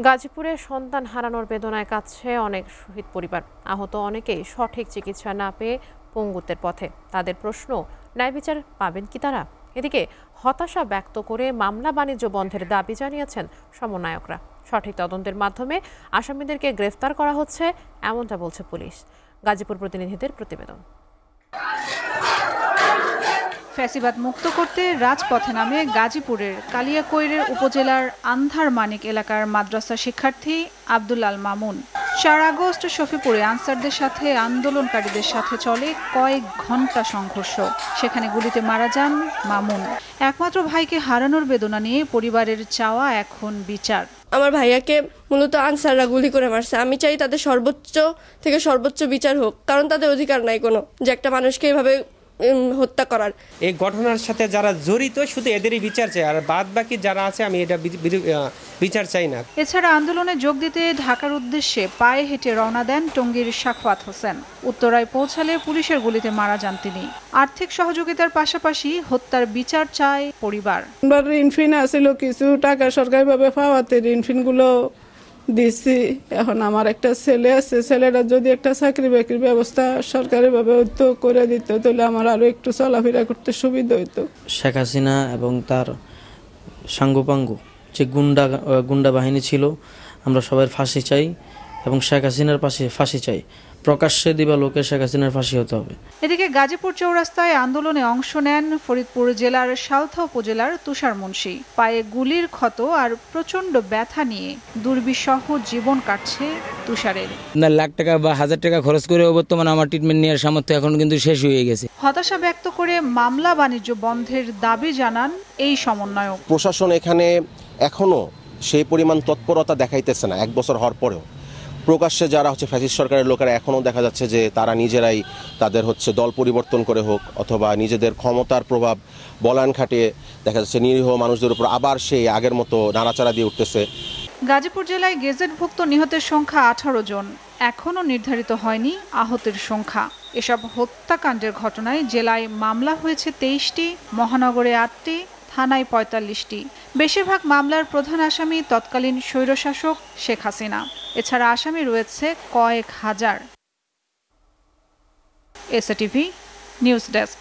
গাজীপুরে সন্তান হারানোর বেদনায় কাটছে অনেক শহীদ পরিবার। আহত অনেকেই সঠিক চিকিৎসা না পেয়ে পঙ্গুত্বের পথে। তাদের প্রশ্ন, ন্যায় বিচার পাবেন কি তারা? এদিকে হতাশা ব্যক্ত করে মামলা বাণিজ্য বন্ধের দাবি জানিয়েছেন সমন্বয়করা। সঠিক তদন্তের মাধ্যমে আসামিদেরকে গ্রেফতার করা হচ্ছে, এমনটা বলছে পুলিশ। গাজীপুর প্রতিনিধিদের প্রতিবেদন। ফ্যাসিবাদ মুক্ত করতে রাজপথে নামে গাজীপুরের কালিয়াকৈরের উপজেলার আন্ধার মানিক এলাকার মাদ্রাসা শিক্ষার্থী আব্দুল আল মামুন। 4 আগস্ট শফিপুরে আনসারদের সাথে আন্দোলনকারীদের সাথে চলে কয়েক ঘন্টা সংঘর্ষ। সেখানে গুলিতে মারা যান মামুন। একমাত্র ভাইকে হারানোর বেদনা নিয়ে পরিবারের চাওয়া এখন বিচার। আমার ভাইয়াকে মূলত আনসাররা গুলি করে মারছে। আমি চাই তাদের সর্বোচ্চ থেকে সর্বোচ্চ বিচার হোক, কারণ তাদের অধিকার নাই কোনো যে একটা মানুষকে এভাবে হত্যা করার। এই ঘটনার সাথে যারা জড়িত শুধু এদেরই বিচার চাই, আর বাদ বাকি যারা আছে আমি এটা বিচার চাই না। এছাড়া আন্দোলনে যোগ দিতে ঢাকার উদ্দেশ্যে পায়ে হেঁটে রওনা দেন টঙ্গীর সাখাওয়াত হোসেন। উত্তরায় পৌঁছালে পুলিশের গুলিতে মারা যান তিনি। আর্থিক সহযোগিতার পাশাপাশি হত্যার বিচার চায় পরিবার। ঋণফিন আসছিল, কিছু টাকা সরকারিভাবে পাওয়াতে ঋণফিনগুলো দিচ্ছি। এখন আমার একটা ছেলে আছে, ছেলেটা যদি একটা চাকরি বাকরির ব্যবস্থা সরকারিভাবে হইতো করে দিত, তাহলে আমার আরো একটু চলাফেরা করতে সুবিধা হইতো। শেখ হাসিনা এবং তার সাঙ্গপাঙ্গ যে গুন্ডা বাহিনী ছিল, আমরা সবাই ফাঁসি চাই এবং শেখ হাসিনার পাশে ফাঁসি চাই। প্রকাশ্যে দিবা লোকে শেখ হাসিনার ফাঁসি হতে হবে। এদিকে গাজীপুর চৌরাস্তায় আন্দোলনে অংশ নেন ফরিদপুর জেলার সালথা উপজেলার তুষার মুন্সি। পায়ে গুলির ক্ষত আর প্রচন্ড ব্যথা নিয়ে দুর্বিষহ জীবন কাটছে তুষারের। লাখ টাকা বা 1000 টাকা খরচ করে বর্তমানে আমার ট্রিটমেন্ট নেওয়ার সামর্থ্য এখন কিন্তু শেষ হয়ে গেছে। হতাশা ব্যক্ত করে মামলা বাণিজ্য বন্ধের দাবি জানান এই সমন্বয়ক। প্রশাসন এখানে এখনো সেই পরিমাণ তৎপরতা দেখাইতেছে না। 1 বছর হওয়ার পরেও প্রকাশ্যে যারা ফ্যাসিস্ট সরকারের লোকেরা এখনও দেখা যাচ্ছে যে তারা নিজেরাই তাদের দল পরিবর্তন করে হোক অথবা নিজেদের ক্ষমতার প্রভাব বলান খাটিয়ে দেখা যাচ্ছে নিরীহ মানুষদের উপর আবার সেই আগের মতো নাড়াচাড়া দিয়ে উঠতেছে। গাজীপুর জেলায় গেজেটভুক্ত নিহতের সংখ্যা 18 জন। এখনও নির্ধারিত হয়নি আহতের সংখ্যা। এসব হত্যাকাণ্ডের ঘটনায় জেলায় মামলা হয়েছে 23টি, মহানগরে 8টি, থানায় 45টি। বেশিরভাগ মামলার প্রধান আসামি তৎকালীন স্বৈরশাসক শেখ হাসিনা। এছাড়া আসামি রয়েছে কয়েক হাজার। SATV news desk.